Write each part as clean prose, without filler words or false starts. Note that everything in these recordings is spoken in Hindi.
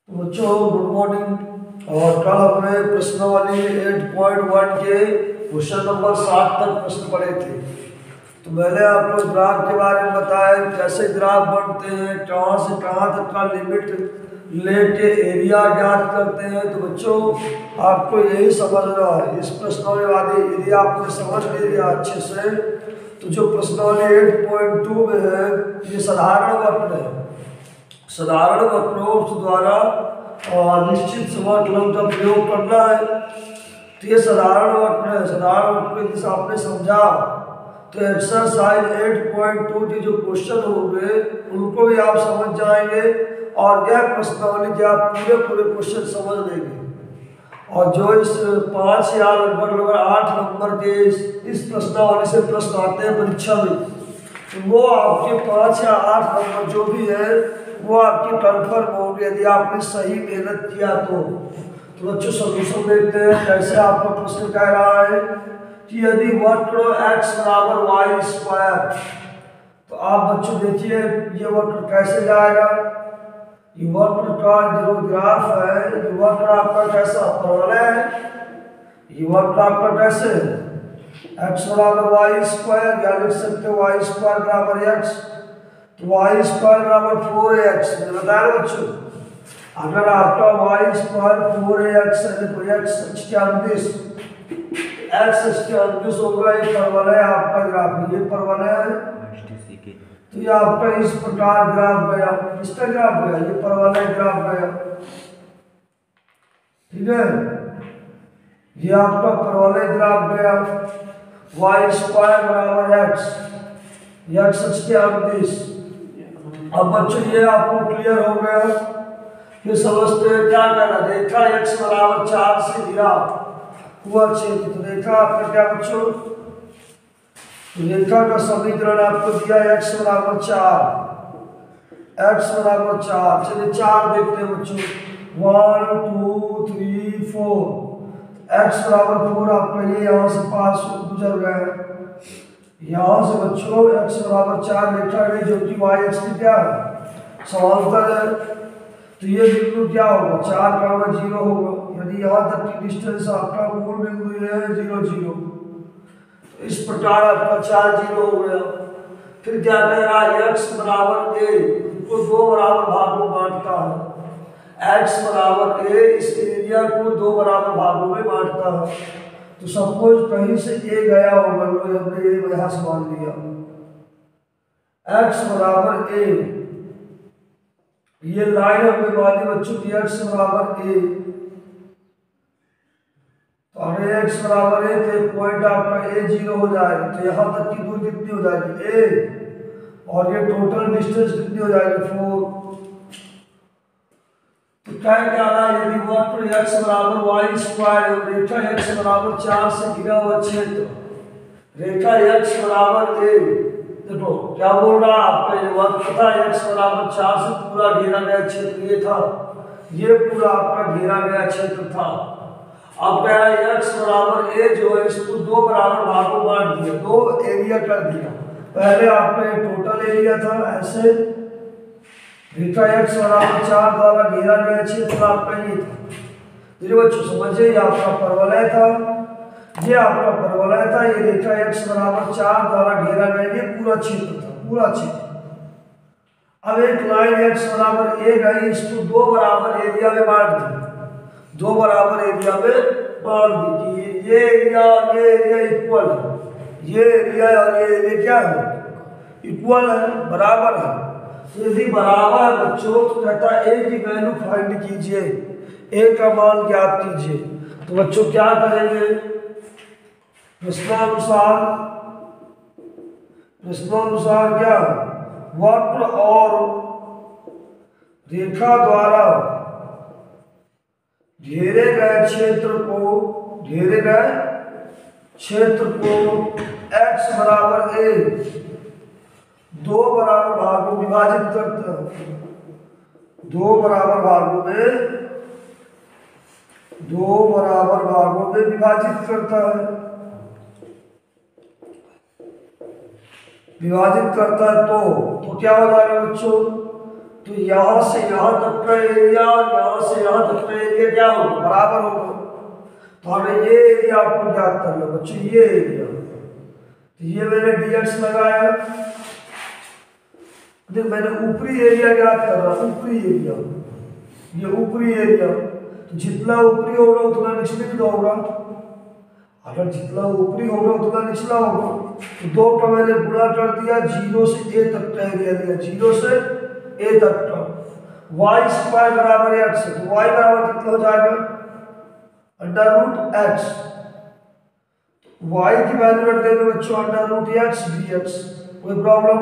तो बच्चों गुड मॉर्निंग। और कल हमने प्रश्नावली 8.1 के क्वेश्चन नंबर 7 तक प्रश्न पढ़े थे। तो मैंने आपको ग्राफ के बारे में बताया कैसे ग्राफ बनते हैं, कहाँ से कहाँ तक का लिमिट लेके एरिया ज्ञात करते हैं। तो बच्चों आपको यही समझना है। इस प्रश्नावली वाली यदि आपने समझ लिया अच्छे से तो जो प्रश्नावली 8.2 में है ये साधारण वक्र है। साधारण वक्रों द्वारा निश्चित समतल का प्रयोग करना है। तो ये साधारण वक्र है। साधारण वक्र जैसे आपने समझा तो एक्सरसाइज 8.2 के जो क्वेश्चन होंगे उनको भी आप समझ जाएंगे और यह प्रश्नावली के आप पूरे क्वेश्चन समझ लेंगे। और जो इस 5 या लगभग 8 नंबर के इस प्रश्नावली से प्रश्न आते हैं परीक्षा में, तो वो आपके 5 या 8 नंबर जो भी है वो आपकी कन्फर्म होगी यदि आपने सही मेहनत किया तो। बच्चों सॉल्यूशन देखते हैं कैसे आपका प्रश्न कह रहा है कि यदि वक्र x बराबर वाई स्क्वायर, तो आप बच्चों देखिए ये वक्र कैसे जाएगा। ये वक्र का जो ग्राफ है ये वक्र आपका कैसा परवलय है। ये वक्र आपका कैसे x बराबर वाई स्क्वायर या लिख सकते हो वाई स्क्वायर बराबर x, तो वाई स्क्वायर बराबर 4ax। मैंने बताया बच्चों अगर आपका वाई स्क्वायर 4ax है तो x अक्ष के अनुदिश होगा। ये परवलय आपका ग्राफ, ये परवलय है। तो ये आपका इस प्रकार ग्राफ गया। किसका ग्राफ गया? ये परवलय ग्राफ गया। ठीक है, ये आपका परवलय ग्राफ गया। वाई स्क्वायर बराबर x, x अक्ष के अनुदिश। अब बच्चों ये आपको क्लियर हो गया। फिर समझते हैं क्या करना। रेखा x बराबर 4 से घिरा हुआ क्षेत्र। तो रेखा आपका क्या बच्चों, रेखा का समीकरण आपको दिया x बराबर 4, x बराबर 4। चलिए 4 देखते हैं बच्चों, 1 2 3 4। x बराबर 4 आपका ये यहाँ से पास गुजर गया। यहाँ से बच्चों x बराबर 4 रेखा गई जो कि y अक्ष की क्या है समांतर है। तो ये बिंदु क्या होगा 4 का 0 होगा। यदि यहाँ तक की डिस्टेंस आपका मूल बिंदु ये है 0 0, तो इस प्रकार आपका 4 0 हो गया। फिर क्या कह रहा है x बराबर a को 2 बराबर भागों में बांटता है। x बराबर a इस एरिया को 2 बराबर भागों में बांटता है। तो सपोज कहीं से a गया होगा, लो हमने a यहाँ से मान लिया। x बराबर a, ये लाइन हमने मानी बच्चों की x बराबर a। तो अगर x बराबर a तो पॉइंट आपका a 0 हो जाएगा। तो यहाँ तक की दूरी कितनी हो जाएगी a, और ये टोटल डिस्टेंस कितनी हो जाएगी 4। तो क्या कहना है यदि वक्र x बराबर वाई स्क्वायर, रेखा x बराबर 4 से घिरा हुआ क्षेत्र, रेखा x बराबर a, देखो क्या बोल रहा है आपका ये वक्र था x बराबर 4 से पूरा घेरा गया क्षेत्र ये था, ये पूरा आपका घेरा गया क्षेत्र था। अब कह रहा है x बराबर a जो है इसको 2 बराबर भागों में बांट दिया, 2 एरिया कर दिया। पहले आपका ये टोटल एरिया था ऐसे, रेखा x बराबर 4 द्वारा घेरा गया क्षेत्र आपका ये था। मेरे बच्चों समझिए ये आपका परवलय था, ये आपका परवलय था। ये रेखा x बराबर 4 द्वारा घेरा गया ये पूरा क्षेत्र था, पूरा क्षेत्र। अब एक लाइन x बराबर a गई, इसको 2 बराबर एरिया में बांट दी, 2 बराबर एरिया में बांट दी कि ये एरिया और ये एरिया इक्वल है। ये एरिया और ये एरिया क्या है इक्वल है, बराबर है। तो यदि बराबर है बच्चों तो कहता है a की वैल्यू फाइंड कीजिए, a का मान ज्ञात कीजिए। तो बच्चों क्या करेंगे, प्रश्नानुसार क्या वक्र और रेखा द्वारा घेरे गए क्षेत्र को x बराबर a 2 बराबर भागों में विभाजित करता है। 2 बराबर भागों में विभाजित करता है। विभाजित करता है तो क्या हो जाएगा बच्चों, तो यहाँ से यहाँ तक का एरिया और यहाँ से यहाँ तक का एरिया क्या होगा, बराबर होगा। तो हमें ये एरिया आपको ज्ञात करना बच्चों, ये एरिया। तो ये मैंने dx लगाया, मैंने ऊपरी एरिया ज्ञात कर रहा, ऊपरी एरिया, ये ऊपरी एरिया। तो जितना ऊपरी होगा उतना निचले भी होगा, अगर जितना ऊपरी होगा उतना निचला होगा। तो दो का मैंने गुणा कर दिया, 0 से a तक का एरिया दिया, 0 से a तक का। वाई स्क्वायर बराबर x, तो y बराबर कितना हो जाएगा, √x। y की वैल्यू रख देंगे बच्चों √x dx। कोई प्रॉब्लम,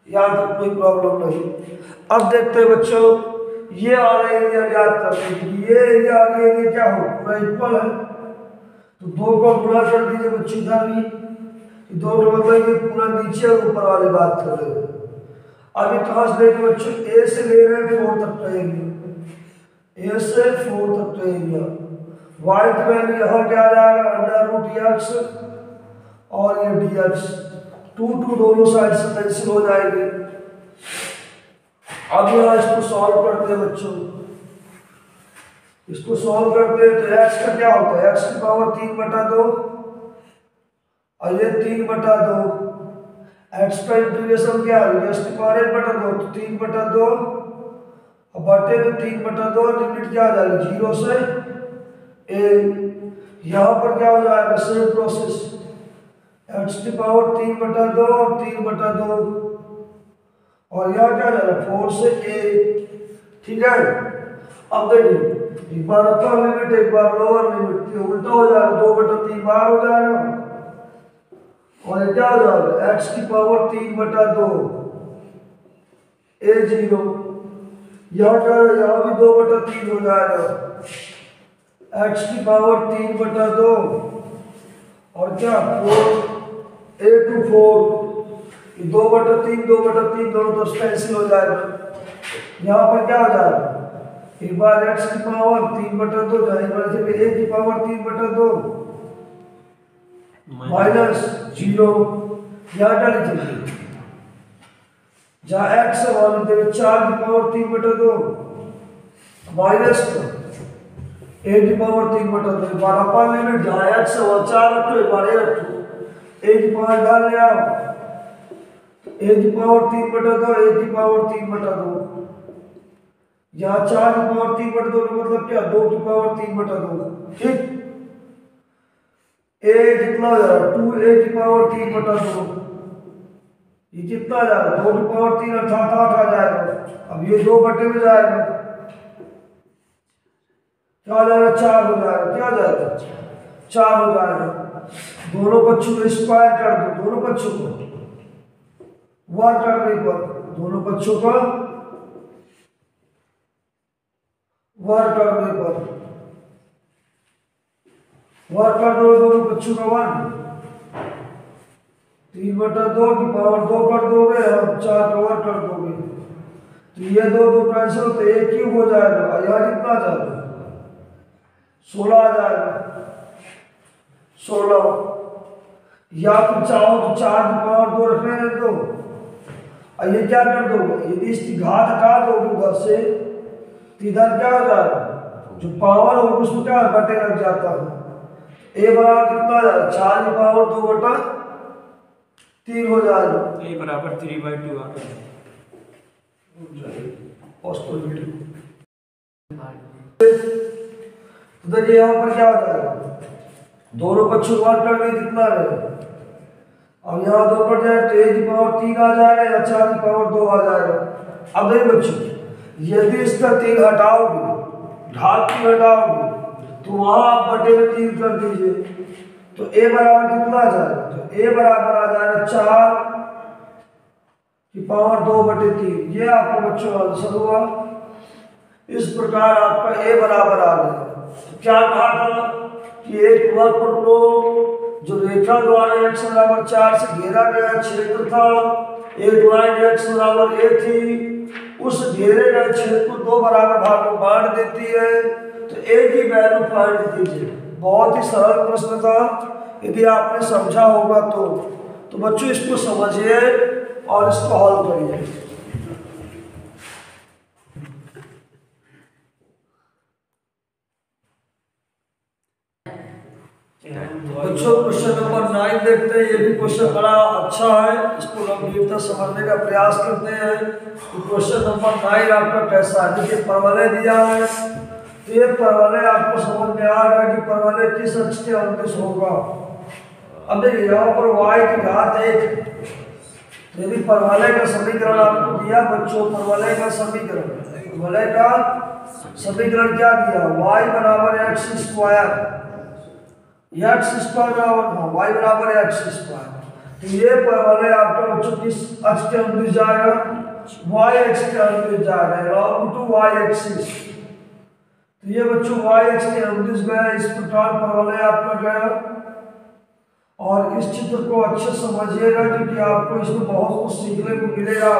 यहाँ तक कोई प्रॉब्लम नहीं। अब देखते हैं बच्चों, ये वाला एरिया ज्ञात करते हैं। ये एरिया और ये एरिया क्या हो, पूरा इक्वल है। तो दो को गुणा कर दीजिए बच्चों, इधर भी दो का मतलब ये पूरा नीचे और ऊपर वाली बात कर रहे हैं। अभी कहाँ से लेंगे बच्चों, ए से ले रहे हैं 4 तक का एरिया, ए से 4 तक का एरिया। वाई की वैल्यू यहाँ क्या आ जाएगा, √x और ये dx, 2 दोनों साइड से कैंसिल हो जाएंगे। अब यहाँ इसको सॉल्व करते हैं बच्चों, इसको सॉल्व करते हैं तो x का क्या होता है, x की पावर 3/2 और ये 3/2। x का इंटीग्रेशन क्या है, x की पावर 1/2, तो 3/2 और बटे में 3/2, लिमिट क्या आ जाएगी 0 से a। यहाँ पर क्या हो जाएगा, सेम प्रोसेस, x की पावर 3/2 और 3/2 और यहाँ क्या जाएगा 4 से a। ठीक है, अब देखिए एक बार अपर लिमिट एक बार लोअर लिमिट, ये उल्टा हो जाएगा, 2/3 बार हो जाएगा और ये क्या हो जाएगा, x की पावर 3/2 a0। यहाँ क्या है, यहाँ भी 2/3 हो जाएगा, x की पावर 3/2 और क्या 4 a4। 2/3 दोनों तरफ कैंसिल हो जाएगा। यहाँ पर क्या हो जाएगा, एक बार x की पावर 3/2 जाएगा, a की पावर 3/2 -0। यहाँ क्या लिखेंगे, जहाँ x है वहाँ लिखेंगे 4 की पावर 3/2 माइनस a की पावर 3/2। एक बार अपर लिमिट जहाँ x है वहाँ 4 रखो, एक बार a रखो, a की पावर डाल ले आओ, a की पावर 3/2, a की पावर 3/2। यहाँ 4 की पावर 3/2 का मतलब क्या, 2 की पावर 3/2। ठीक, a कितना हो जाएगा, 2a की पावर 3/2, ये कितना आ जाएगा 2 की पावर 3 अर्थात 8 आ जाएगा। अब ये 2 बटे में जाएगा, क्या हो जाएगा 4 हो जाएगा, क्या हो जाएगा 4 हो जाएगा। दोनों बच्चों को स्क्वायर कर दो, दोनों बच्चों को वर्क करने पर, दोनों बच्चों का वर्क करने पर, वर्क कर दो दोनों बच्चों का 1, 3/2 की पावर 2 कर दोगे और 4 का वर्क कर दोगे, तो ये 2 कैंसिल तो 1 क्यूब हो जाएगा। यार कितना आ जाएगा 16 आ जाएगा, 16। या फिर चाहो तो 4 की पावर 2 रखने दो और ये क्या कर दोगे, यदि इसकी घात हटा दोगे उधर से तो इधर क्या हो जाएगा, जो पावर होगा उसमें क्या बटे लग जाता है। a बराबर कितना आ जाएगा, 4 की पावर 2/3 हो जाएगा, a बराबर 3/2 आ गया। तो देखिए यहाँ पर क्या हो जाएगा, दोनों पक्षों वर्ग करने कितना रहेगा, अब यहाँ 2 कट जाए तो a की पावर 3 आ जाएगा या 4 की पावर 2 आ जाएगा। अब देखिए बच्चों, यदि इसका 3 हटाओगे, घात 3 हटाओगे तो वहां आप बटे में 3 कर दीजिए, तो a बराबर कितना आ जाएगा, तो a बराबर आ जाएगा 4 की पावर 2/3। ये आपका बच्चों आंसर हुआ। इस प्रकार आपका a बराबर आ गया। तो क्या कहा था कि एक वक्र को जो रेखा द्वारा x बराबर 4 से घेरा गया क्षेत्र था, एक लाइन x बराबर a थी, उस घेरे गए क्षेत्र को 2 बराबर भागों में बांट देती है, तो a की वैल्यू फाइंड कीजिए। बहुत ही सरल प्रश्न था, यदि आपने समझा होगा तो बच्चों इसको समझिए और इसको हल करिए। बच्चों क्वेश्चन नंबर 9 देखते हैं। ये भी क्वेश्चन बड़ा अच्छा है, इसको गंभीरता समझने का प्रयास करते हैं कि क्वेश्चन नंबर 9 आपका कैसा है। देखिए परवलय दिया है, तो ये परवलय आपको समझ में आ रहा है कि परवलय किस अक्ष के अनुदिश होगा। अब देखिए यहाँ पर y की घात 1, यदि परवलय का समीकरण आपको दिया बच्चों, परवलय का समीकरण क्या दिया, y बराबर x स्क्वायर, x स्क्वायर बराबर y बराबर x स्क्वायर। तो ये परवलय आपका बच्चों किस अक्ष के अनुदिश जाएगा, y अक्ष के अनुदिश जाएगा, लॉन्ग टू y एक्सिस। तो ये बच्चों y अक्ष के अनुदिश गया, इस प्रकार परवलय आपका गया। और इस चित्र को अच्छे समझिएगा क्योंकि आपको इसमें बहुत कुछ सीखने को मिलेगा।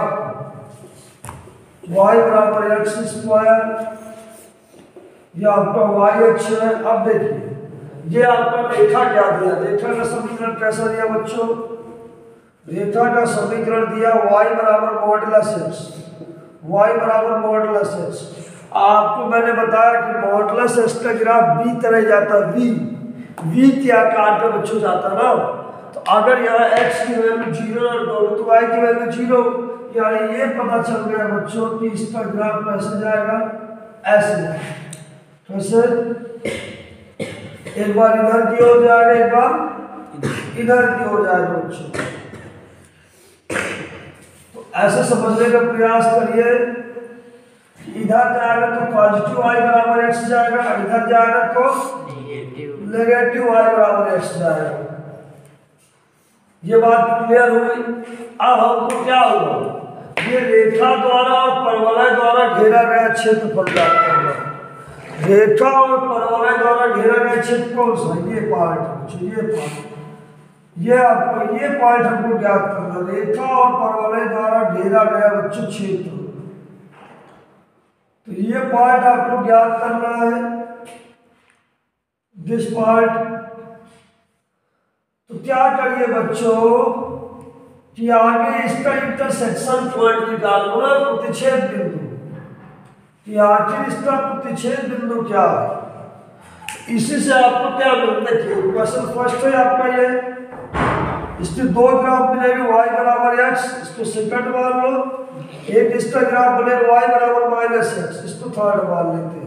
y बराबर x स्क्वायर, ये आपका y अक्ष है। अब देखिए ये आपका रेखा क्या दिया, रेखा का समीकरण कैसा दिया बच्चों, रेखा का समीकरण दिया y बराबर मॉडुलस x, y बराबर मॉडुलस x। आपको मैंने बताया कि मॉडुलस x का ग्राफ b तरह जाता है, v के आकार का बच्चों जाता ना। तो अगर यहाँ x की वैल्यू 0 और 2 तो y की वैल्यू 0, यानी ये पता चल गया बच्चों कि इसका ग्राफ कैसे जाएगा, ऐसे जाएगा। कैसे, एक बार इधर की ओर जाएगा, एक बार इधर की ओर जाएगा बच्चों। तो ऐसे समझने का प्रयास करिए, इधर जाएगा तो पॉजिटिव y बराबर x जाएगा, इधर जाएगा तो नेगेटिव y बराबर x जाएगा। ये बात क्लियर हुई। अब हमको क्या हुआ, ये रेखा द्वारा और परवलय द्वारा घेरा गया क्षेत्रफल ज्ञात करना। रेखा और परवलय द्वारा घेरा गया क्षेत्र कौन सा, ये पार्ट, ये आपको ये पॉइंट हमको ज्ञात करना। रेखा और परवलय द्वारा घेरा गया बच्चों क्षेत्र, तो ये पॉइंट आपको ज्ञात करना है, दिस पॉइंट। तो क्या करिए बच्चों कि आगे इसका इंटरसेक्शन पॉइंट निकाल लो ना, प्रतिच्छेद बिंदु, कि आखिर इसका प्रतिच्छेद बिंदु क्या है। इसी से आपको क्या मिलता है, क्वेश्चन फर्स्ट है आपका ये, इसके दो ग्राफ मिलेंगे y बराबर x, इसको सेकंड मान लो, एक इसका ग्राफ बनेगा y बराबर -x, इसको थर्ड मान लेते हैं।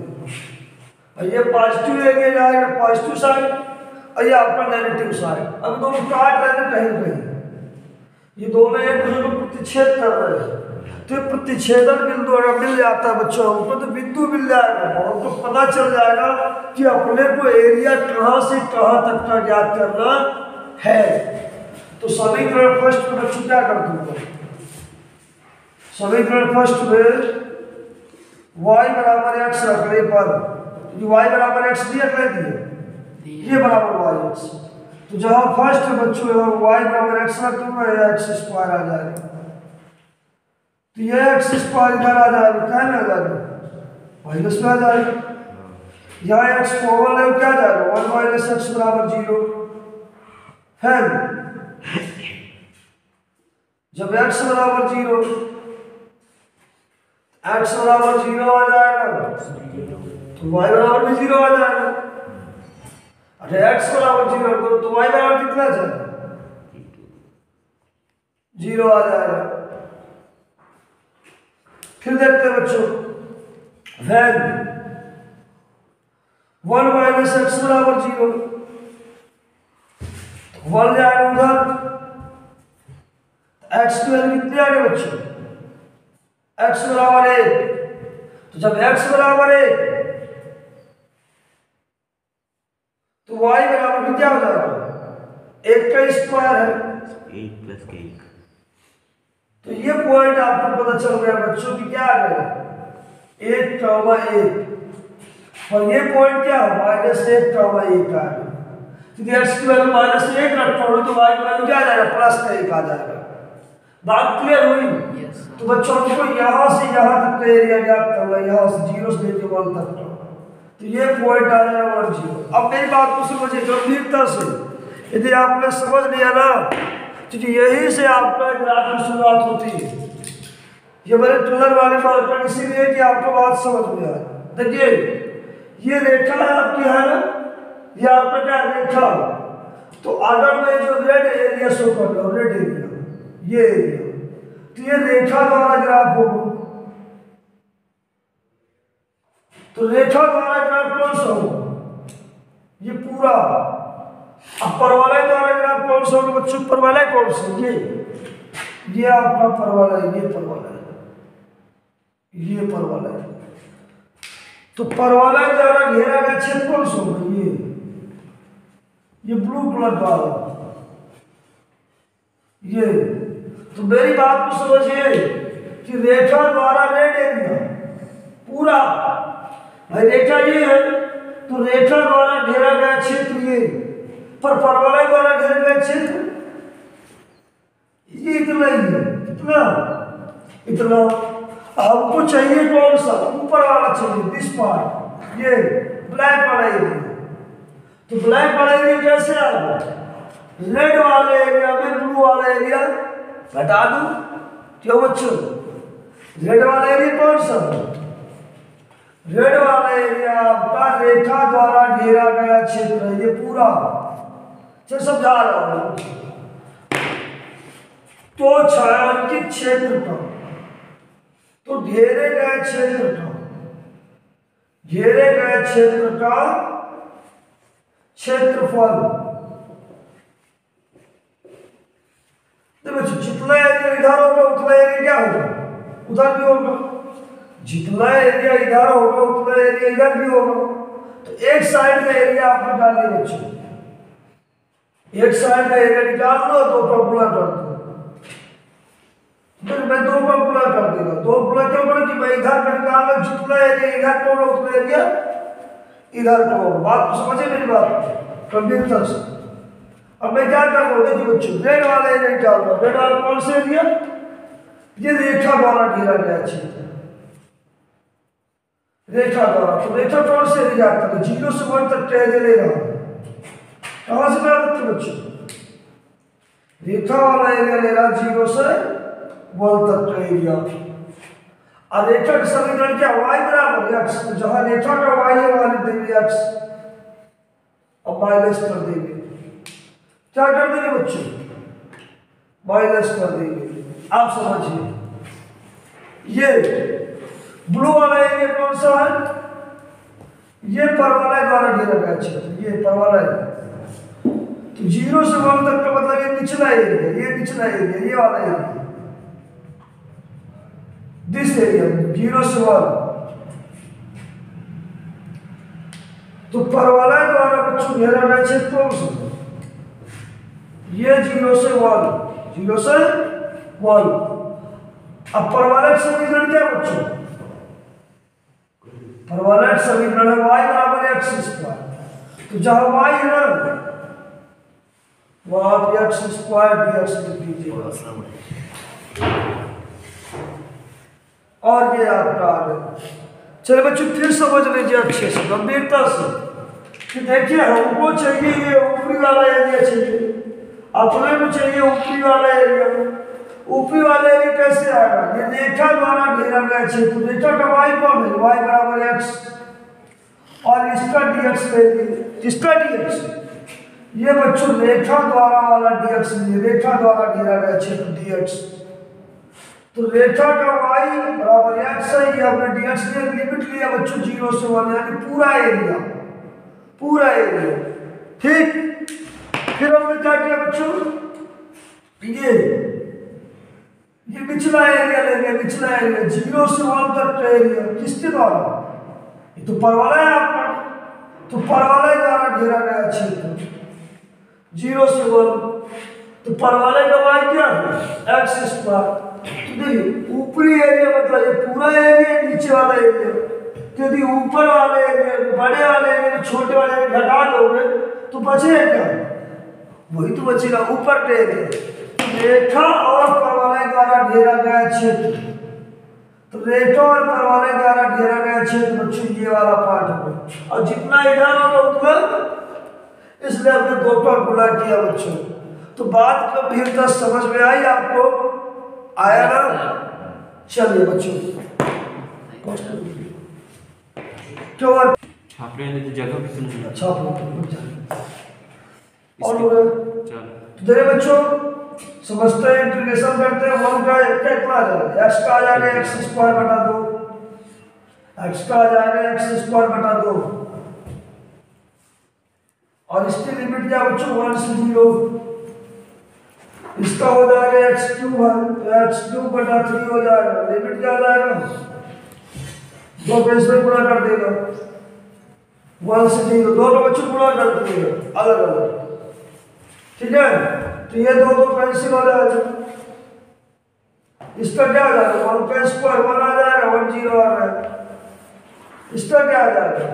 और ये पॉजिटिव एरिया जाएगा पॉजिटिव साइड, और ये आपका नेगेटिव साइड। अब दोनों काट रहे हैं कहीं कहीं, ये दोनों एक दूसरे को प्रतिच्छेद कर रहे हैं। तो प्रतिच्छेदन बिंदु अगर मिल जाता है बच्चों हमको, तो बिंदु मिल जाएगा, हमको पता चल जाएगा कि अपने को एरिया कहाँ से कहाँ तक का ज्ञात करना है। तो समीकरण फर्स्ट में बच्चों क्या कर दूंगा, समीकरण फर्स्ट में y बराबर x रखने पर, y बराबर x दिया क्या दिया, ये बराबर y x, तो जहां फर्स्ट बच्चों y बराबर x रख दूंगा, ये x स्क्वायर आ जाएगा। तो ये x स्क्वायर इधर आ जाएगा, क्या में आ जाएगा, माइनस में आ जाएगा। यहाँ x कॉमन है, क्या जाएगा, 1 माइनस x बराबर 0। फिर जब x बराबर 0, x बराबर 0 आ जाएगा, तो y बराबर भी 0 आ जाएगा। अरे x बराबर 0 तो y बराबर कितना जाएगा, 0 आ जाएगा। फिर देखते हैं बच्चों, when 1 माइनस x बराबर 0, 1 जाएगा उधर, x की वैल्यू कितनी आ गई बच्चों, x बराबर 1। तो जब x बराबर 1 तो y बराबर क्या हो जाएगा, 1 का स्क्वायर है, 1 + 1। तो ये पॉइंट आपको पता चल गया बच्चों कि क्या आ गया, 1, 1। और ये पॉइंट क्या है, -1, 1 आ गया। क्योंकि x की वैल्यू -1 रखता हूँ तो y की वैल्यू क्या आ जाएगा, +1 आ जाएगा। बात क्लियर हुई। तो बच्चों हमको यहाँ से यहाँ तक का एरिया ज्ञात करना है, यहाँ से 0 से लेकर 1 तक का। तो ये पॉइंट आ जाएगा 1, 0। अब मेरी बात को समझिए गंभीरता से, यदि आपने समझ लिया ना, क्योंकि यही से आपका ग्राफ की शुरुआत होती है। ये मैंने टनल वाले मार्कर इसीलिए कि आपको बात समझ में आए। देखिए ये रेखा है आपकी, है ना, ये आपका क्या रेखा, तो आर्डर में जो रेड एरिया शो कर रहा है, रेड एरिया, ये एरिया, तो ये रेखा द्वारा ग्राफ होगा। तो रेखा द्वारा ग्राफ कौन सा होगा, ये पूरा। अब परवलय द्वारा ग्राफ कौन सा होगा बच्चों, परवलय कौन सा, ये आपका परवलय, ये परवलय, ये परवलय। तो परवलय द्वारा घेरा गया क्षेत्र कौन सा होगा, ये ब्लू कलर वाला, ये। तो मेरी बात को समझिए कि रेखा द्वारा रेड एरिया पूरा, भाई रेखा ये है, तो रेखा द्वारा घेरा गया क्षेत्र ये, पर परवलय द्वारा घेरा गया क्षेत्र ये इतना ही है, इतना। हमको चाहिए कौन सा, ऊपर वाला चाहिए, दिस पार्ट, ये ब्लैक वाला एरिया। तो ब्लैक वाला एरिया कैसे आएगा, रेड वाले एरिया में ब्लू वाला एरिया घटा दूं, क्यों बच्चों, रेड वाला एरिया कौन सा, रेड वाला एरिया आपका रेखा द्वारा घेरा गया क्षेत्र है, ये पूरा। चल समझा रहा हूं। तो छायांकित क्षेत्र का, तो घेरे गए क्षेत्र का, घेरे गए क्षेत्र का क्षेत्रफल, देखो जितना एरिया इधर होगा उतना एरिया क्या होगा, उधर भी होगा। जितना एरिया इधर होगा उतना एरिया इधर भी होगा। तो एक साइड का एरिया आप निकाल लिए बच्चों, एक साइड का एरिया निकाल दो, दो का गुणा कर दो। मैं दो का गुणा कर देगा, दो गुणा क्यों करो कि मैं इधर का निकाल लो, जितना एरिया इधर को होगा उतना एरिया इधर को होगा। बात तो समझे मेरी बात गंभीरता से। अब मैं क्या कर रहा हूँ, देखिए बच्चों, रेड वाला एरिया निकाल रहा हूँ। रेड वाला कौन सा एरिया, ये रेखा द्वारा घेरा गया क्षेत्र, रेखा द्वारा। तो रेखा कौन से एरिया आता है, 0 से 1 तक का एरिया ले रहा हूं। कहां से बना सकते बच्चों, रेखा वाला एरिया ले रहा 0 से 1 तक का एरिया। और रेखा का समीकरण क्या, y बराबर x, तो जहां रेखा का y है वहां लिख देंगे x, अब माइनस कर देंगे, क्या कर देंगे बच्चों, माइनस कर देंगे। आप समझिए, ये ब्लू वाला एरिया कौन सा है, ये परवलय द्वारा घेरा गया क्षेत्र, ये परवलय। तो 0 से 1 तक का मतलब ये निचला एरिया, ये निचला एरिया, ये वाला एरिया, दिस एरिया 0 से 1। तो परवलय द्वारा बच्चों घेरा गया क्षेत्र कौन सा, ये 0 से 1, 0 से 1। अब परवलय समीकरण क्या बच्चों, परवलय समीकरण है y बराबर x स्क्वायर। तो जहां y है ना वहां पे x स्क्वायर dx लिख दीजिए, और ये आपका आ गया। चलिए बच्चों फिर समझ लीजिए अच्छे से गंभीरता से कि देखिए हमको चाहिए ये ऊपरी वाला एरिया चाहिए, अपने को चाहिए ऊपरी वाला एरिया। ऊपरी वाला एरिया कैसे आएगा, ये रेखा द्वारा घेरा गया क्षेत्र, रेखा का y कौन है, y बराबर x, और इसका dx ले लीजिए, इसका dx, ये बच्चों रेखा द्वारा वाला dx लिए, रेखा द्वारा घेरा गया क्षेत्र dx। तो रेखा का y बराबर x है, ये हमने dx लिए, लिमिट लिया बच्चों 0 से 1, यानी पूरा एरिया, पूरा एरिया, ठीक। फिर हमने क्या किया बच्चों, ये निचला एरिया लेंगे, निचला एरिया 0 से 1 तक का एरिया, किसके द्वारा, ये तो परवलय है आपका, तो परवलय द्वारा घेरा गया क्षेत्र 0 से 1। तो परवलय का y क्या है, x स्क्वायर। तो देखिए ऊपरी एरिया मतलब ये पूरा एरिया, नीचे वाला एरिया, तो यदि ऊपर वाले एरिया, बड़े वाले एरिया, छोटे वाले एरिया घटा दोगे तो बचेगा क्या, वही तो बचेगा ऊपर का एरिया। रेखा और परवलय द्वारा घेरा गया क्षेत्र, तो रेखा और परवलय द्वारा घेरा गया क्षेत्र बच्चों ये वाला पार्ट होगा, और जितना इधर होगा उतना, इसलिए हमने 2 पर गुणा किया बच्चों। तो बात गंभीरता समझ में आई आपको, आया ना। चलिए बच्चों, छापने वाले तो जगह भी तो नहीं है। अच्छा और चलो तो देखिए बच्चों समझते हैं इंटीग्रेशन करते हैं। 1 का क्या कितना आ जाएगा x का आ जाएगा x स्क्वायर बटा 2, x का आ जाएगा x स्क्वायर बटा 2 और इसकी लिमिट क्या बच्चों 1 से 0। इसका हो जाएगा x क्यूब है तो x क्यूब बटा 3 हो जाएगा। लिमिट क्या आ जाएगा 2 पे इसमें गुणा कर देगा 1 से 0 दोनों बच्चों गुणा कर देगा अलग अलग। ठीक है तो ये दो कैंसिल हो जाएगा। इसका क्या आ जाएगा 1 का स्क्वायर 1 आ जाएगा 1 0 आ जाएगा। इसका क्या आ जाएगा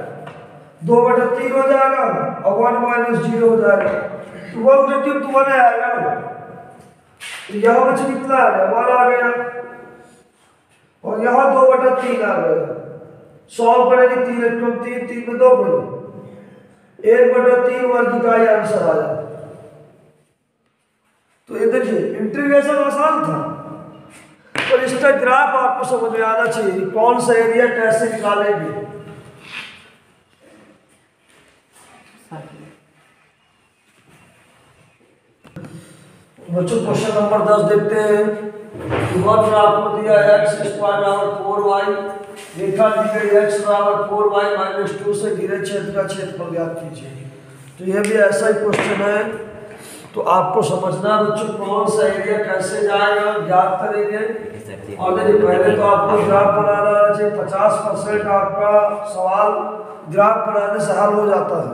2 बटा 3 हो जाएगा और 1 माइनस 0 हो जाएगा तो 1 का क्यूब तो 1 आएगा। तो यहाँ बच्चे कितना आ गया 1 आ गया और यहाँ 2 बटा 3 आ गया। सॉल्व करेंगे 3 एक 3 3 में 2 बने 1 बटा 3 वर्ग का ही आंसर आ जाएगा। तो ये देखिए इंटीग्रेशन आसान था पर इसका ग्राफ आपको समझ में आना चाहिए कौन सा एरिया कैसे निकालेंगे। बच्चों क्वेश्चन नंबर 10 देखते हैं। वर्ग आपको दिया x स्क्वायर बराबर 4y, रेखा दी गई x बराबर 4y माइनस 2 से घिरे क्षेत्र का क्षेत्रफल ज्ञात कीजिए। तो ये भी ऐसा ही क्वेश्चन है तो आपको समझना बच्चों कौन सा एरिया कैसे जाएगा ज्ञात करेंगे। और देखिए पहले तो आपको ग्राफ बनाना आना चाहिए। 50% आपका सवाल ग्राफ बनाने से हल हो जाता है।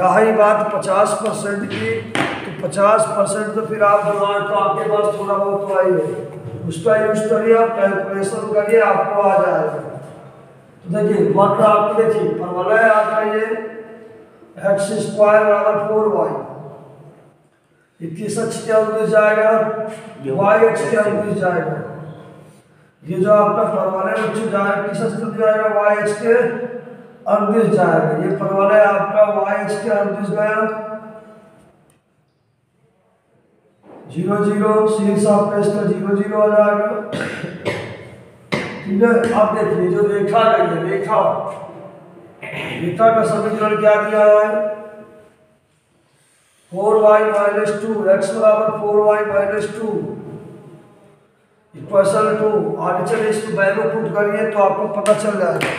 रही बात 50% की तो 50% तो फिर आप दिमाग तो आपके पास थोड़ा बहुत तो आई है उसका यूज करिए आप कैलकुलेशन करिए आपको आ जाएगा। तो देखिए वक्र आपको देखिए फॉर्मूला है आपका ये x स्क्वायर बराबर 4y किस अक्ष के अनुदिश जाएगा y अक्ष के अनुदिश जाएगा। ये जो आपका फॉर्मूला है बच्चों जाएगा किस अक्ष के जाएगा y अक्ष के अनुदिश जाएगा। ये फॉर्मूला है आपका y अक्ष के अनुदिश गया 0 0 शीर्ष आपका इसका 0 0 आ जाएगा। ठीक है अब देखिए जो रेखा का ये रेखा का समीकरण क्या दिया है 4y माइनस 2 x बराबर 4y माइनस 2 इक्वेशन 2। आगे चलिए इसको वैल्यू पुट करिए तो आपको पता चल जाएगा।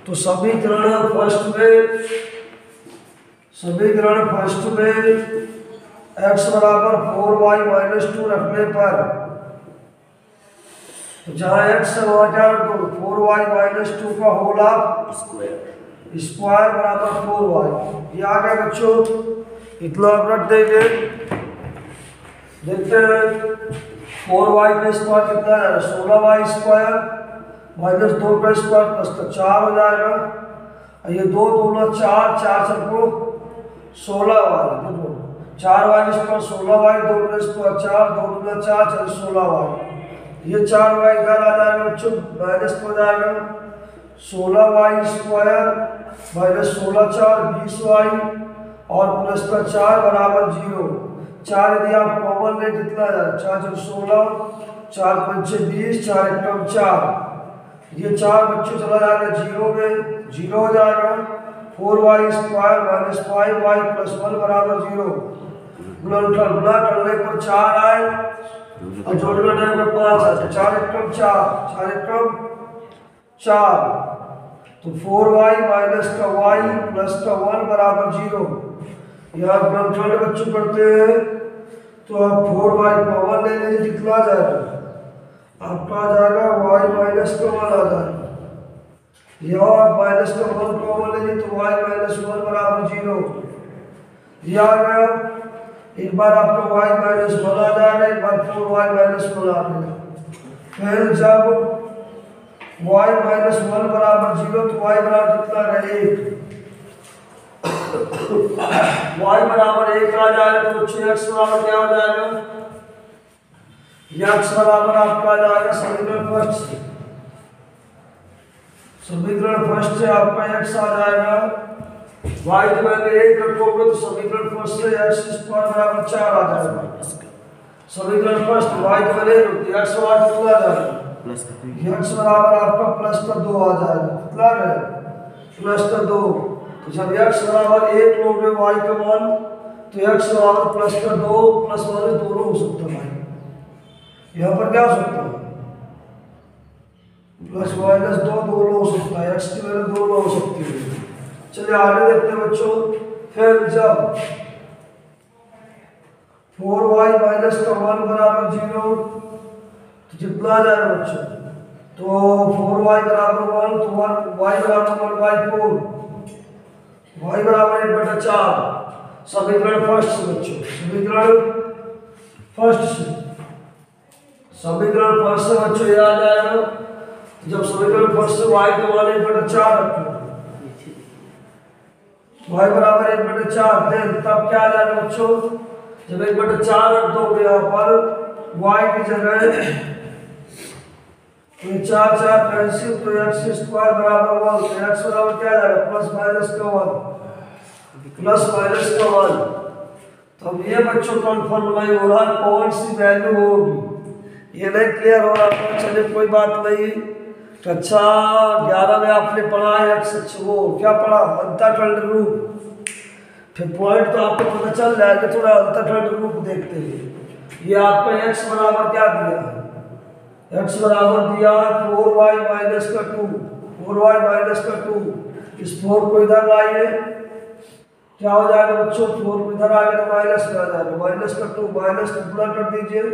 तो समीकरण फर्स्ट में x बराबर 4y माइनस 2 रखने पर तो जहाँ x से वहाँ क्या रख दो 4y माइनस 2 का होल ऑफ स्क्वायर बराबर 4y। ये आ गया बच्चों इतना आप रख देंगे। देखते हैं 4y का स्क्वायर कितना है 16y स्क्वायर माइनस 2 का स्क्वायर प्लस का 4 हो जाएगा। ये 2 दूना 4 4 सबको 16y देखो 4y स्क्वायर 16y 2 का स्क्वायर 4 2 दूना 4 4 16y। ये 4y इधर आ जाएगा बच्चों माइनस हो जाएगा 16y स्क्वायर माइनस 16 4 20y और प्लस का 4 बराबर 0। 4 यदि आप कॉमन ले कितना आ जाएगा 4 16 4 5 20 4 1 4 ये 4 बच्चों चला जाएगा 0 में 0 हो जाएगा 4y square minus 5y plus 1 बराबर 0। गुणा करने पर 4 आए और जोड़ने टाइम पर 5 आए 4 1 4 4 तो 4y माइनस का y प्लस का 1 बराबर 0। यहाँ गुणनखंड बच्चों करते हैं तो आप 4y कॉमन ले लीजिए कितना आ जाएगा आपका आ जाएगा y माइनस का 1 आ जाएगा। यहाँ आप माइनस का 1 कॉमन ले लीजिए तो y माइनस 1 बराबर 0 ये आ गया। एक बार आपका y माइनस 1 आ जाएगा एक बार 4y माइनस 1 आ जाएगा। फिर जब y माइनस 1 बराबर 0 तो y बराबर कितना रहेगा 1 y बराबर 1 आ जाएगा तो x बराबर क्या हो जाएगा x बराबर आपका आ जाएगा समीकरण फर्स्ट से आपका x आ जाएगा y की वैल्यू 1 रखोगे तो समीकरण फर्स्ट से x स्क्वायर बराबर 4 आ जाएगा। समीकरण फर्स्ट y की वैल्यू x बराबर कितना आ जाएगा x बराबर आपका प्लस का 2 आ जाएगा कितना है प्लस का 2। तो जब x बराबर 1 लोगे y का मान तो x बराबर प्लस का 2 प्लस माइनस दोनों हो सकता है। यहाँ पर क्या हो सकता है, प्लस माइनस 2 दोनों हो सकता है, x की वैल्यू दोनों हो सकती है। चलिए आगे देखते हैं बच्चों। फिर जब 4y माइनस का 1 बराबर 0 तो जितना आ जाएगा बच्चों, तो 4y बराबर 1 तो 1y बराबर 1/4, y बराबर 1/4। समीकरण फर्स्ट से बच्चों, समीकरण फर्स्ट से बच्चों ये आ जाएगा। जब समीकरण फर्स्ट से y का मान 1/4 रखो, y बराबर 1/4 दें, तब क्या आ जाएगा बच्चों, जब 1/4 रख दोगे यहाँ पर y की जगह तो 4 4 कैंसिल, तो x² बराबर 1, तो x बराबर क्या आ जाएगा, प्लस माइनस का 1। तो अब ये बच्चों कन्फर्म नहीं हो रहा कौन सी वैल्यू होगी, ये नहीं क्लियर हो रहा। चलिए कोई बात नहीं। कक्षा 11 में आपने पढ़ा है वो क्या पढ़ा, अंतःखंड रूप। फिर पॉइंट तो आपको पता चल जाएगा, थोड़ा अंतःखंड रूप देखते हैं। ये आपको x बराबर क्या दिया है, x बराबर दिया 4y माइनस का 2, 4y माइनस का 2। इस 4 को इधर लाइए, क्या हो जाएगा बच्चों, 4 को इधर आ गया तो माइनस में आ जाएगा, माइनस का 2 माइनस को पूरा कर दीजिए,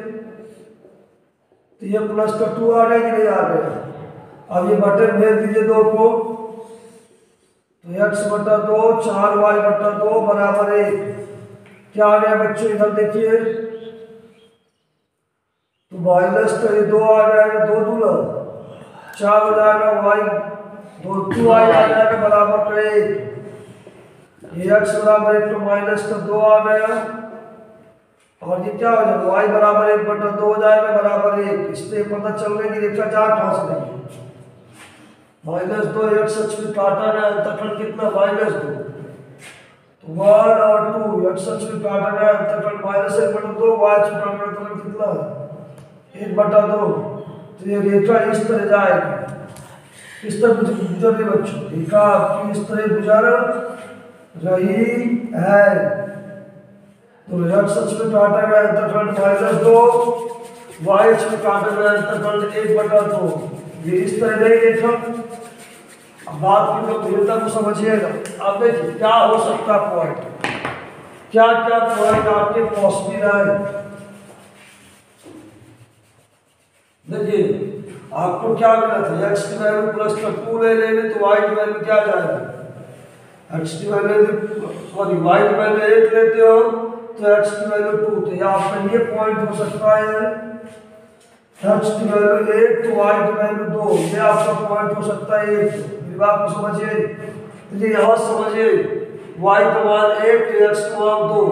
तो ये प्लस का 2 आ गया कि नहीं आ गया। अब ये बटन भेज दीजिए 2 को, तो x/2 4y/2 बराबर 1। क्या आ गया बच्चों, इधर देखिए, तो माइनस का ये 2 आ जाएगा, 2 दूना 4 हो जाएगा, y 2y आ जाएगा बराबर का 1। ये x बराबर 1 तो माइनस का 2 आ गया, और ये क्या हो जाएगा, y बराबर 1/2 हो जाएगा बराबर 1। इससे पता चल रहा है कि रेखा जा कहाँ से गई है, -2 x अक्ष में काटा गया, अंतःखंड कितना, -2। तो 1 और 2 x अक्ष में काटा गया, अंतःखंड -1/2, y अक्ष में काटा गया, अंतःखंड कितना है 1/2। तो ये रेखा इस तरह जाएगी, इस तरह गुजर रही बच्चों, रेखा आपकी इस तरह गुजर रही है। तो x अक्ष में काटा गया अंतःखंड -2, y अक्ष में काटा गया अंतःखंड 1/2। ये इस तरह नहीं रेखा। अब बात की गंभीरता को समझिएगा। अब देखिए क्या हो सकता है पॉइंट, क्या क्या पॉइंट आपके पॉसिबल है। देखिए आपको क्या मिला था, x की वैल्यू प्लस का 2 ले लेंगे तो y की वैल्यू क्या जाएगी, x की वैल्यू सॉरी y की वैल्यू 1 लेते हो तो x की वैल्यू 2। तो यहाँ पर ये पॉइंट हो सकता है, x की वैल्यू 1 तो y की वैल्यू 2, ये आपका पॉइंट हो सकता है 1। मेरी बात को समझिए, तो यहाँ समझिए y का मान 1 तो x का मान 2,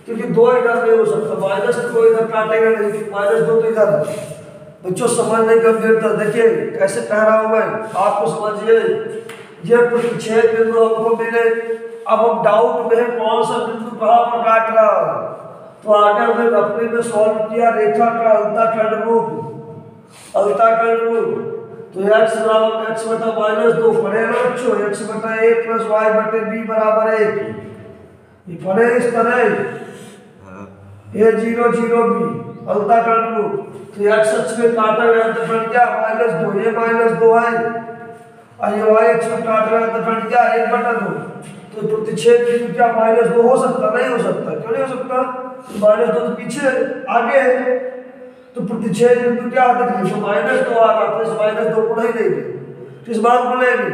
क्योंकि 2 इधर नहीं हो सकता, माइनस को इधर काटेगा नहीं, -2 तो इधर। बच्चों समझने की गंभीरता देखिए कैसे कह रहा हूं मैं, आपको समझिए। ये प्रतिच्छेद बिंदु हमको मिले, अब हम डाउट में है कौन सा बिंदु कहां पर काट रहा है। तो आगे हमने अपने में सॉल्व किया रेखा का अंतःखंड रूप, अंतःखंड रूप। तो x बराबर x/-2 पढ़ेगा बच्चों, x/a + y/b बराबर 1। ये पढ़े इस तरह a0 0 b अंतःखंड रूप। तो x अक्ष में काटा गया अंतःखंड क्या, -2, ये -2 है, और ये y अक्ष में काटा गया अंतःखंड क्या 1/2। तो प्रतिच्छेद बिंदु क्या -2 हो सकता, नहीं हो सकता, क्यों नहीं हो सकता, -2 तो पीछे आगे है। तो प्रतिच्छेद बिंदु क्या आता है, जो -2 आ रहा है, -2 को नहीं लेंगे, किस बात को लेंगे,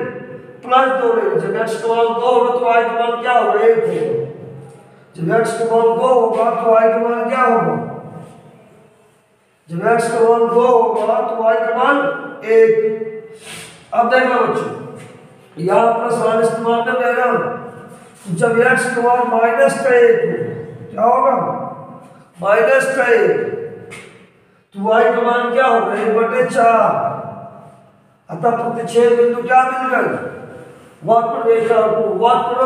+2 लेंगे। जब x का मान 2 होगा तो y का मान क्या होगा, 1 होगा। जब x का मान 2 होगा तो y का मान क्या होगा, जब x का मान 2 होगा तो y का मान 1। अब देखना बच्चों, यहाँ प्लस मान इस्तेमाल कर लेना। जब x का मान -1 हो, क्या होगा, -1, तो y का मान क्या होगा 1/4। अतः प्रतिच्छेद बिंदु क्या मिल गए, वक्र रेखा को, वक्र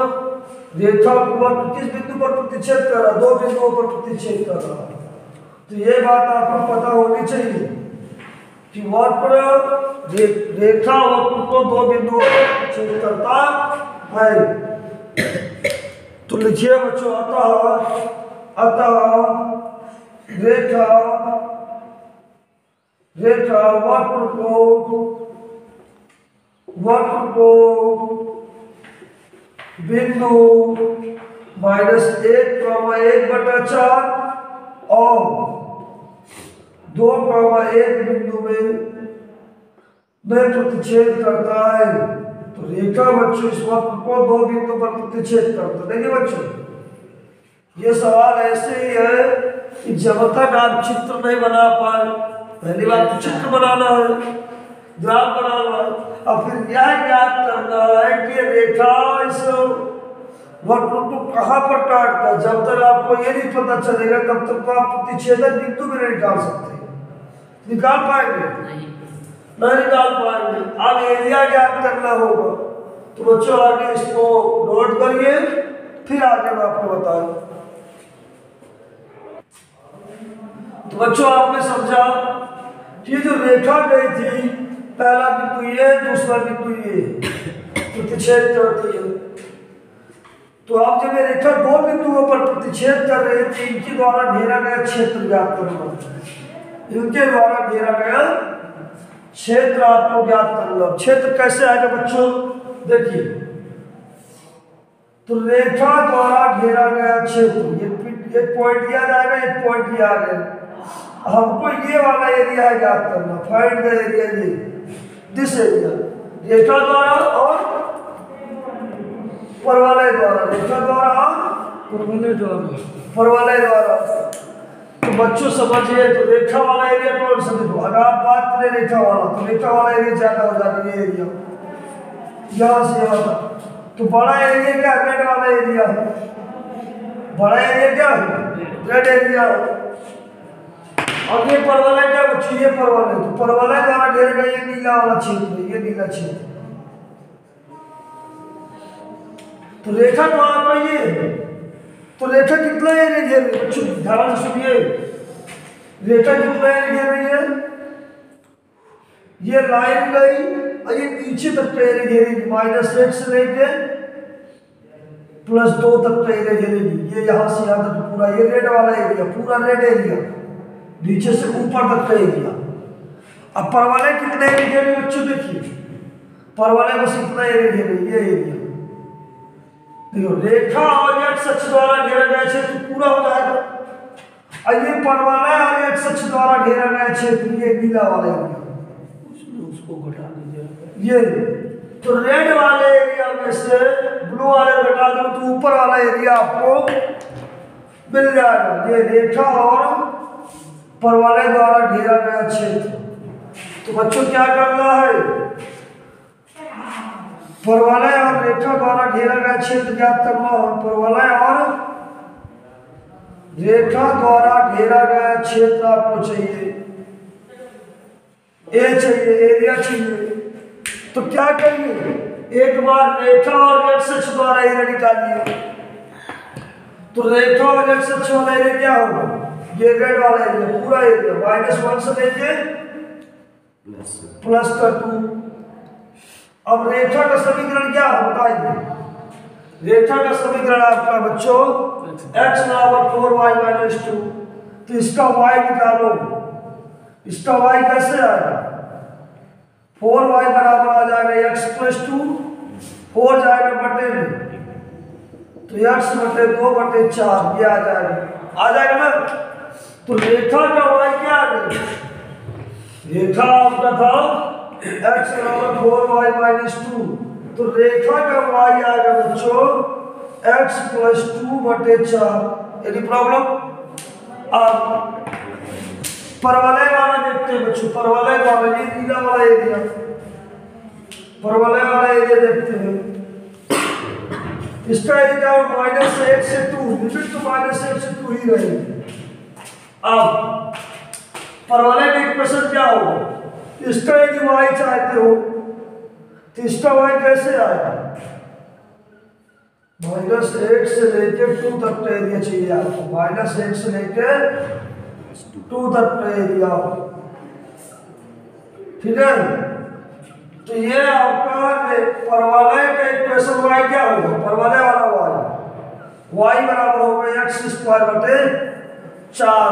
रेखा को वक्र किस बिंदु पर प्रतिच्छेद कर रहा, 2 बिंदुओं पर प्रतिच्छेद कर रहा है। तो ये बात आपको पता होनी चाहिए कि वक्र रेखा वक्र को 2 बिंदुओं पर प्रतिच्छेद करता है। तो लिखिए बच्चों, अतः रेखा वक्र को बिंदु -1,1/4 और 2,1 बिंदु में प्रतिच्छेद करता है। तो रेखा बच्चों इस वक्र को 2 बिंदु पर प्रतिच्छेद करता है। देखिए बच्चों, ये सवाल ऐसे ही है कि जब तक आप चित्र नहीं बना पाए, पहली बात तो चित्र बनाना है, ग्राफ बनाना है, और फिर यह ज्ञात करना है कि रेखा इस वक्र को कहाँ पर काटता है। जब तक आपको ये नहीं पता चलेगा तब तक तो आप प्रतिच्छेदक बिंदु भी नहीं निकाल सकते। निकाल पाएंगे? नहीं निकाल पाएंगे। अब एरिया ज्ञात करना होगा। तो बच्चों आगे इसको नोट करिए, फिर आगे मैं आपको बताऊं। तो बच्चों आपने समझा कि जो रेखा गई थी, पहला बिंदु ये, दूसरा बिंदु ये, प्रतिच्छेद करती है। तो आप जब ये रेखा 2 बिंदुओं पर प्रतिच्छेद कर रहे थे, इनके द्वारा घेरा गया क्षेत्र ज्ञात करना। इनके द्वारा घेरा गया क्षेत्र आपको ज्ञात करना। क्षेत्र कैसे आएगा बच्चों? देखिए, तो रेखा द्वारा घेरा गया क्षेत्र, ये पॉइंट आ जाएगा, एक पॉइंट आ गया। हमको ये वाला एरिया है ज्ञात करना। फाइंड द एरिया, ये दिस एरिया, रेखा द्वारा और परवलय द्वारा, रेखा द्वारा और परवलय द्वारा। तो बच्चों समझिए, तो रेखा वाला एरिया कौन सा? देखो, अगर आप बात करें रेखा वाला, तो रेखा वाला एरिया ज्यादा हो जाएगा। ये एरिया यहाँ से यहाँ तक। तो बड़ा एरिया क्या? रेड वाला एरिया है। बड़ा एरिया क्या है? रेड एरिया है। और ये परवलय क्या बच्चों? ये परवलय। तो परवलय द्वारा घेरा गया ये नीला वाला क्षेत्र, ये नीला क्षेत्र। तो रेखा तो आपका ये, तो रेखा कितना एरिया घेर रही है बच्चों? ध्यान से सुनिए, रेखा कितना एरिया घेर रही है? ये लाइन गई और ये नीचे तक का एरिया घेरेगी, -1 से लेके +2 तक का एरिया घेरेगी। ये यहाँ से यहाँ तक पूरा, ये रेड वाला एरिया, पूरा रेड एरिया, नीचे से ऊपर तक का एरिया। अब परवलय कितने एरिया घेरेगी बच्चों? देखिए, परवलय बस इतना एरिया घेरेगी, ये एरिया। देखो, रेखा और x अक्ष द्वारा घेरा गया क्षेत्र पूरा हो जाएगा। और ये परवलय और x अक्ष द्वारा घेरा गया क्षेत्र, ये नीला वाला एरिया, उसको घटा दीजिए। ये तो रेड वाले एरिया में से ब्लू वाले घटा दो तो ऊपर वाला एरिया आपको मिल जाएगा। ये रेखा और परवलय द्वारा घेरा गया क्षेत्र। तो बच्चों क्या करना है? परवलय और रेखा द्वारा घेरा गया क्षेत्र ज्ञात करना है। परवलय और रेखा द्वारा घेरा गया क्षेत्र आपको चाहिए, ए चाहिए, एरिया चाहिए। तो क्या करिए, एक बार रेखा और x अक्ष द्वारा एरिया निकालिए। तो रेखा और x अक्ष वाला एरिया क्या होगा? ये रेड वाला एरिया, पूरा एरिया, -1 से लेके +2। अब रेखा का समीकरण क्या बताएंगे? रेखा का समीकरण आपका बच्चों x बराबर 4y - 2। तो इसका y निकालो। इसका y कैसे आएगा? 4y बराबर आ जाएगा x + 2, 4 जाएगा बटे में, तो x बटे 2/4 ये आ जाएगा ना। तो रेखा का y क्या आ गया? रेखा आपका था x बराबर 4y - 2। तो रेखा का y आएगा बच्चों x + 2/4। Any problem? अब परवलय वाला देखते हैं बच्चों। परवलय वाला, ये नीला वाला एरिया, परवलय वाला एरिया देखते हैं। इसका एरिया -1 से 2, लिमिट तो -1 से 2 ही रहेगी। अब परवलय का इक्वेशन क्या होगा? इसका यदि y चाहते हो तो इसका y कैसे आएगा? -1 से लेके 2 तक का एरिया चाहिए आपको। -1 से लेके 2 तक का एरिया, ठीक है? तो तो ये आपका परवलय का इक्वेशन y क्या होगा? परवलय वाला y बराबर होगा x स्क्वायर बटे 4।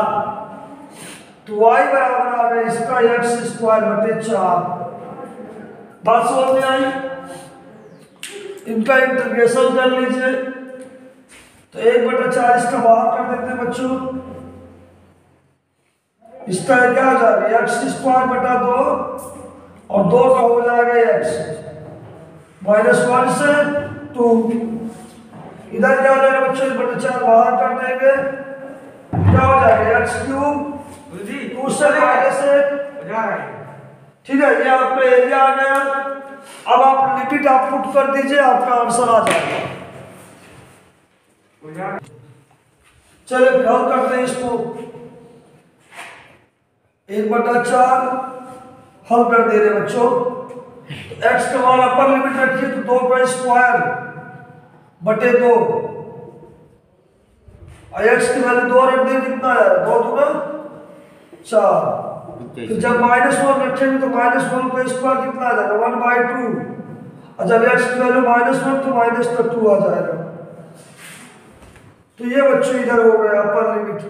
तो y बराबर आ गया इसका x स्क्वायर बटे 4। बात समझ में आई? इनका इंटीग्रेशन कर लीजिए। तो 1/4 इसका बाहर कर देते हैं बच्चों। इसका क्या हो जाएगा? x स्क्वायर बटा 2 और 2 का हो जाएगा x -1 से 2। इधर क्या हो जाएगा बच्चों? 1/4 बाहर कर देंगे, क्या हो जाएगा? x क्यूब 2 से -1। ठीक है, ये आपका एरिया आ गया। अब आप लिमिट आप पुट कर दीजिए, आपका आंसर आ जाएगा। चलिए फिर हल करते हैं इसको। 1/4 हल कर दे रहे बच्चों। तो x का मान अपर लिमिट रखिए तो 2 का स्क्वायर बटे 2 और x की वैल्यू 2 रख दें, कितना आया? 2 दूना 4। तो जब -1 रखेंगे तो -1 का स्क्वायर कितना आ जाएगा? 1/2। और जब x की वैल्यू -1 तो -2 आ जाएगा। तो ये बच्चों इधर हो गया अपर लिमिट।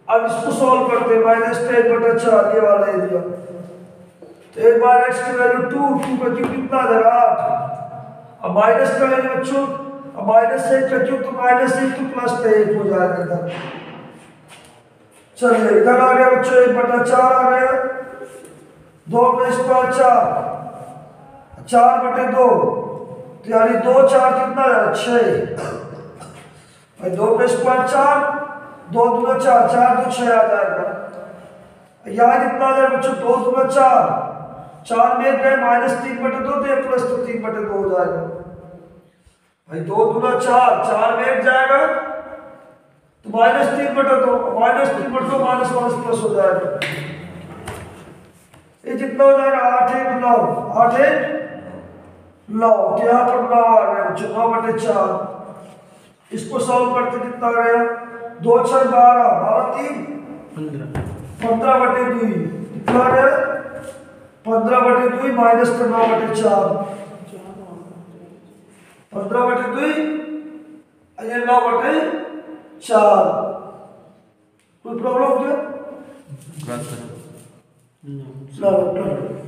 अब इसको सॉल्व करते हैं। -10/4 ये वाला एरिया। तो एक बार x की वैल्यू 2 का क्यूब कितना आ जाएगा? 8। अब माइनस करेंगे बच्चों, अब -1 का क्यूब तो -1 तो +1 हो जाएगा इधर। चलिए इधर आ गया बच्चों 1/4 आ गया। 2 का स्क्वायर 4/2 तो यानी 2 4 कितना है? 6। भाई 2 का स्क्वायर 4, 2 दूना 4, 4 तो 6 आ जाएगा। यहाँ कितना आ जाएगा बच्चों? 2 दूना 4, 4 में गए -3/2 तो ये +3/2 हो जाएगा। भाई 2 दूना 4, 4 में जाएगा तो -3/2, -3/2 -1 प्लस हो जाएगा। ये कितना हो जाएगा? 8 1 9, 8 1 9। तो यहाँ पर 9 आ गया बच्चों, 9/4। इसको सॉल्व करते कितना आ गया? 2 6 12, 12 3 15/2 कितना आ गया? 15/2 माइनस 9/4, 15/2 ये 9/4। कोई प्रॉब्लम क्या?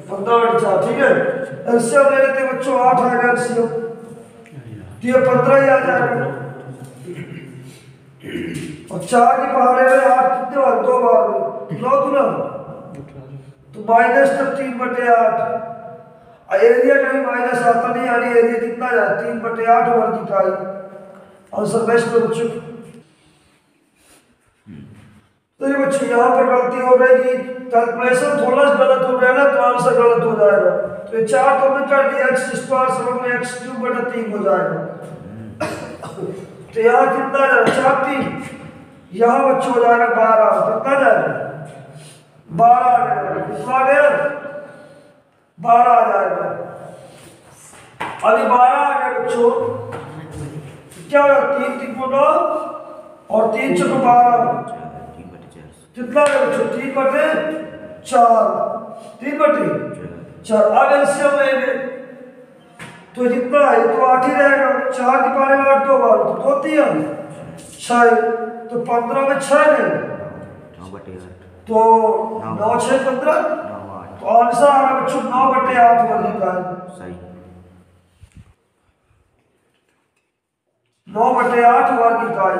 15/4 ठीक है। एलसीएम ले लेते बच्चों, 8 आएगा एलसीएम तो ये 15 ही आ जाएगा। और 4 के पहाड़े में 8 कितने बार? 2 बार में 9 दूना तो -3/8। एरिया कहीं माइनस आता नहीं, यानी एरिया कितना जाए? 3/8 वर्ग इकाई। आंसर बेस्ट है बच्चों। तो ये बच्चों यहाँ पर गलती हो गई कि कैलकुलेशन थोड़ा सा गलत हो गया ना, तो आंसर गलत हो जाएगा। तो ये 4 तो हमने कर दिया, x स्क्वायर से x क्यूब बटा 3 हो जाएगा। तो यहाँ कितना जाएगा? 4 3, यहाँ बच्चों हो जाएगा 12। कितना जाएगा? 12 आ गया। कितना आ गया? 12 आ जाएगा। अभी 12 आ गया बच्चों, क्या होगा? 3 3 को 9 और 3 4 12। कितना है बच्चों? 3/4, 3/4। अब एलसीएम लेंगे तो कितना है? तो 8 ही रहेगा। 4 के बारे में 8 2 बार तो 2 3 6, तो 15 में 6 नहीं तो 9 6 15। तो आंसर आ रहा बच्चों 9/8 वर्ग इकाई। 9/8 वर्ग इकाई।